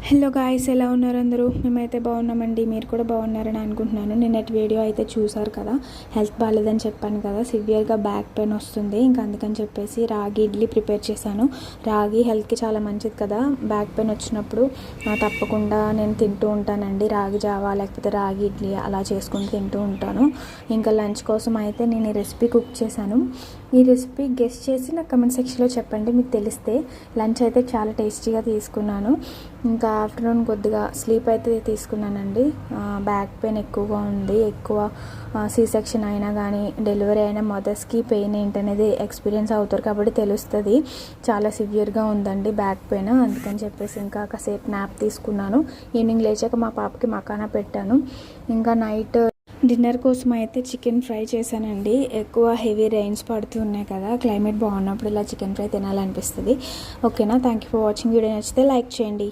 Hello guys, ఎలా ఉన్నారు అందరూ? మేమైతే బాగున్నామండి. మీరు కూడా బాగున్నారని అనుకుంటున్నాను. నిన్నటి వీడియో అయితే చూసారు కదా, హెల్త్ బాగాలేదని చెప్పాను కదా, సివియర్గా బ్యాక్ పెయిన్ వస్తుంది. ఇంకా అందుకని చెప్పేసి రాగి ఇడ్లీ ప్రిపేర్ చేశాను. రాగి హెల్త్కి చాలా మంచిది కదా. బ్యాక్ పెయిన్ వచ్చినప్పుడు తప్పకుండా నేను తింటూ ఉంటానండి. రాగి జావా లేకపోతే రాగి ఇడ్లీ అలా చేసుకుని తింటూ ఉంటాను. ఇంకా లంచ్ కోసం అయితే నేను ఈ రెసిపీ కుక్ చేశాను. ఈ రెసిపీ గెస్ట్ చేసి నాకు కమెంట్ సెక్షన్లో చెప్పండి మీకు తెలిస్తే. లంచ్ అయితే చాలా టేస్టీగా తీసుకున్నాను. ఇంకా ఆఫ్టర్నూన్ కొద్దిగా స్లీప్ అయితే తీసుకున్నానండి. బ్యాక్ పెయిన్ ఎక్కువగా ఉంది. ఎక్కువ సి సెక్షన్ అయినా కానీ డెలివరీ అయినా మదర్స్కి పెయిన్ ఏంటనేది ఎక్స్పీరియన్స్ అవుతారు కాబట్టి తెలుస్తుంది. చాలా సివియర్గా ఉందండి బ్యాక్ పెయిన్. అందుకని చెప్పేసి ఇంకా కాసేపు నాప్ తీసుకున్నాను. ఈవినింగ్ లేచాక మా పాపకి మకానా పెట్టాను. ఇంకా నైట్ డిన్నర్ కోసం అయితే చికెన్ ఫ్రై చేశానండి. ఎక్కువ హెవీ రెయిన్స్ పడుతున్నాయి కదా, క్లైమేట్ బాగున్నప్పుడు ఇలా చికెన్ ఫ్రై తినాలనిపిస్తుంది. ఓకేనా? Thank you for watching. Video నచ్చితే లైక్ చేయండి.